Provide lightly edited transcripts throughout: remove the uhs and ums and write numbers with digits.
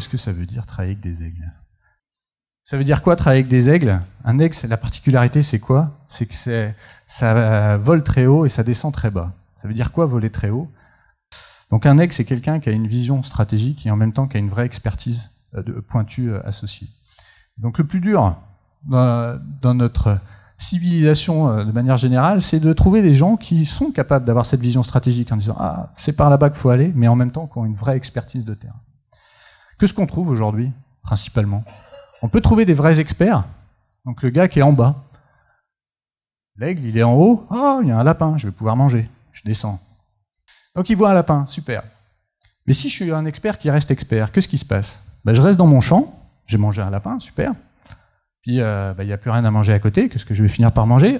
qu'est-ce que ça veut dire travailler avec des aigles? Ça veut dire quoi travailler avec des aigles? Un aigle, la particularité, c'est quoi? C'est que ça vole très haut et ça descend très bas. Ça veut dire quoi voler très haut? Donc un aigle, c'est quelqu'un qui a une vision stratégique et en même temps qui a une vraie expertise pointue associée. Donc le plus dur dans notre civilisation de manière générale, c'est de trouver des gens qui sont capables d'avoir cette vision stratégique en disant « Ah, c'est par là-bas qu'il faut aller », mais en même temps qui ont une vraie expertise de terrain. Qu'est-ce qu'on trouve aujourd'hui, principalement? On peut trouver des vrais experts, donc le gars qui est en bas. L'aigle, il est en haut, « Oh, il y a un lapin, je vais pouvoir manger, je descends ». Donc il voit un lapin, super. Mais si je suis un expert qui reste expert, qu'est-ce qui se passe? Je reste dans mon champ, j'ai mangé un lapin, super. Puis il n'y a plus rien à manger à côté, qu'est-ce que je vais finir par manger?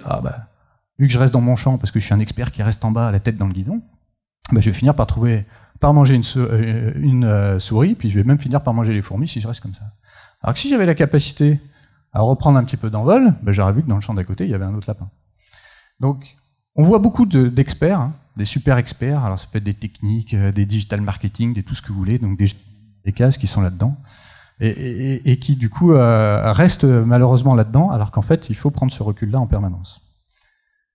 Vu que je reste dans mon champ, parce que je suis un expert qui reste en bas, la tête dans le guidon, je vais finir par manger une souris, puis je vais même finir par manger les fourmis si je reste comme ça. Alors que si j'avais la capacité à reprendre un petit peu d'envol, j'aurais vu que dans le champ d'à côté, il y avait un autre lapin. Donc, on voit beaucoup d'experts, des super experts, alors ça peut être des techniques, des digital marketing, tout ce que vous voulez, donc des cases qui sont là-dedans, et qui du coup restent malheureusement là-dedans, alors qu'en fait il faut prendre ce recul-là en permanence.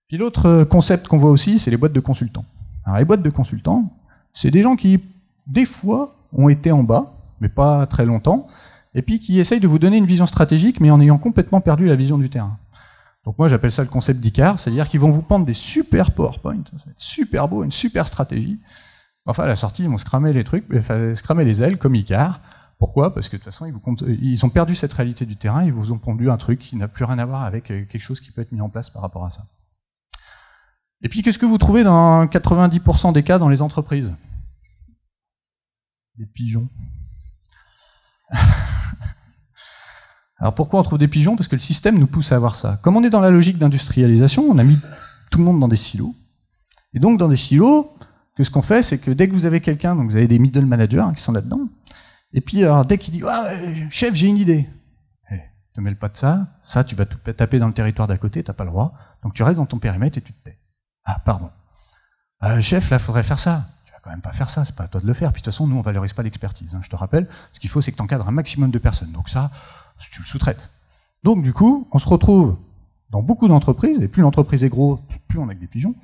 Puis l'autre concept qu'on voit aussi, c'est les boîtes de consultants. Alors les boîtes de consultants, c'est des gens qui, des fois, ont été en bas, mais pas très longtemps, et puis qui essayent de vous donner une vision stratégique, mais en ayant complètement perdu la vision du terrain. Donc moi j'appelle ça le concept d'Icare, c'est-à-dire qu'ils vont vous prendre des super PowerPoint, ça va être super beau, une super stratégie. Enfin à la sortie ils vont se cramer les trucs, se cramer les ailes comme Icare. Pourquoi? Parce que de toute façon ils ont perdu cette réalité du terrain, ils vous ont pondu un truc qui n'a plus rien à voir avec quelque chose qui peut être mis en place par rapport à ça. Et puis qu'est-ce que vous trouvez dans 90% des cas dans les entreprises? Des pigeons. Alors pourquoi on trouve des pigeons? Parce que le système nous pousse à avoir ça. Comme on est dans la logique d'industrialisation, on a mis tout le monde dans des silos. Et donc dans des silos, ce qu'on fait, c'est que dès que vous avez quelqu'un, donc vous avez des middle managers qui sont là-dedans, et puis alors, dès qu'il dit « chef, j'ai une idée », te mêle pas de ça, tu vas tout taper dans le territoire d'à côté, t'as pas le droit, donc tu restes dans ton périmètre et tu te tais. Ah, pardon. Chef, là, faudrait faire ça. Tu vas quand même pas faire ça, c'est pas à toi de le faire. Puis de toute façon, nous, on valorise pas l'expertise. Je te rappelle, ce qu'il faut, c'est que tu encadres un maximum de personnes. Donc ça, tu le sous-traites. Donc du coup, on se retrouve dans beaucoup d'entreprises, et plus l'entreprise est grosse, plus on a que des pigeons,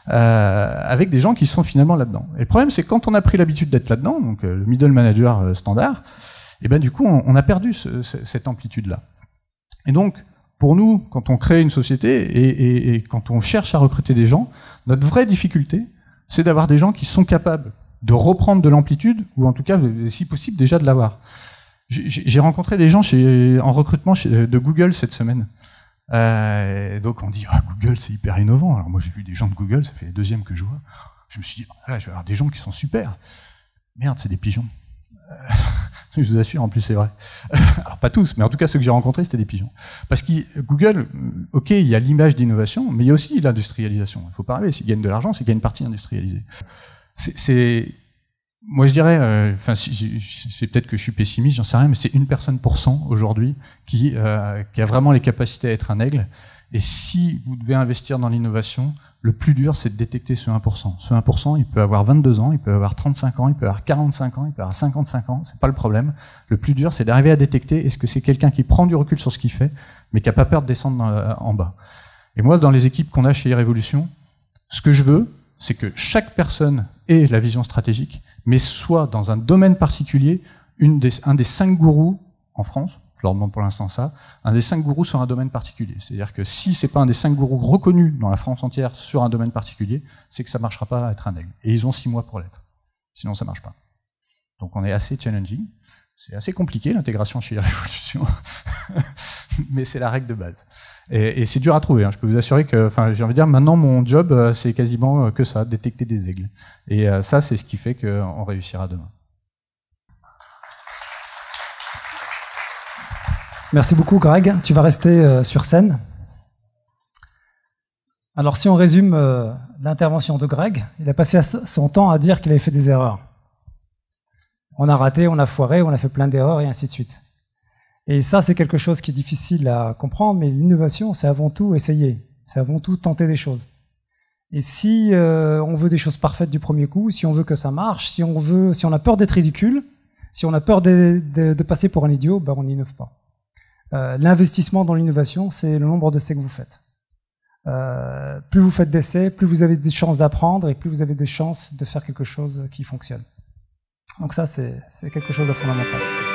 avec des gens qui sont finalement là-dedans. Et le problème, c'est que quand on a pris l'habitude d'être là-dedans, donc le middle manager standard, et du coup, on a perdu cette amplitude-là. Et donc, pour nous, quand on crée une société et quand on cherche à recruter des gens, notre vraie difficulté, c'est d'avoir des gens qui sont capables de reprendre de l'amplitude, ou en tout cas, si possible, déjà de l'avoir. J'ai rencontré des gens en recrutement de Google cette semaine. Donc on dit Google c'est hyper innovant. Alors moi j'ai vu des gens de Google, ça fait les deuxièmes que je vois. Je me suis dit je vais avoir des gens qui sont super. Merde, c'est des pigeons. Je vous assure, en plus c'est vrai. Alors pas tous, mais en tout cas ceux que j'ai rencontrés c'était des pigeons. Parce que Google, ok, il y a l'image d'innovation, mais il y a aussi l'industrialisation. Il faut pas rêver, s'ils gagnent de l'argent, c'est qu'il y a une partie industrialisée. Moi je dirais, c'est peut-être que je suis pessimiste, j'en sais rien, mais c'est 1 personne pour 100 aujourd'hui qui a vraiment les capacités à être un aigle. Et si vous devez investir dans l'innovation, le plus dur c'est de détecter ce 1%. Ce 1%, il peut avoir 22 ans, il peut avoir 35 ans, il peut avoir 45 ans, il peut avoir 55 ans, c'est pas le problème. Le plus dur c'est d'arriver à détecter est-ce que c'est quelqu'un qui prend du recul sur ce qu'il fait, mais qui a pas peur de descendre en bas. Et moi, dans les équipes qu'on a chez Révolution, ce que je veux, c'est que chaque personne ait la vision stratégique, mais soit dans un domaine particulier, un des 5 gourous en France, je leur demande pour l'instant ça, un des 5 gourous sur un domaine particulier. C'est-à-dire que si c'est pas un des 5 gourous reconnus dans la France entière sur un domaine particulier, c'est que ça marchera pas à être un aigle. Et ils ont 6 mois pour l'être. Sinon ça marche pas. Donc on est assez challenging. C'est assez compliqué l'intégration chez Révolution, mais c'est la règle de base. Et c'est dur à trouver. Je peux vous assurer que, j'ai envie de dire, maintenant mon job c'est quasiment que ça, détecter des aigles. Et ça c'est ce qui fait qu'on réussira demain. Merci beaucoup Greg. Tu vas rester sur scène. Alors si on résume l'intervention de Greg, il a passé son temps à dire qu'il avait fait des erreurs. On a raté, on a foiré, on a fait plein d'erreurs et ainsi de suite. Et ça, c'est quelque chose qui est difficile à comprendre, mais l'innovation, c'est avant tout essayer. C'est avant tout tenter des choses. Et si on veut des choses parfaites du premier coup, si on veut que ça marche, si on a peur d'être ridicule, Si on a peur de passer pour un idiot, ben on n'innove pas. L'investissement dans l'innovation, c'est le nombre d'essais que vous faites. Plus vous faites d'essais, plus vous avez des chances d'apprendre et plus vous avez des chances de faire quelque chose qui fonctionne. Donc ça, c'est quelque chose de fondamental.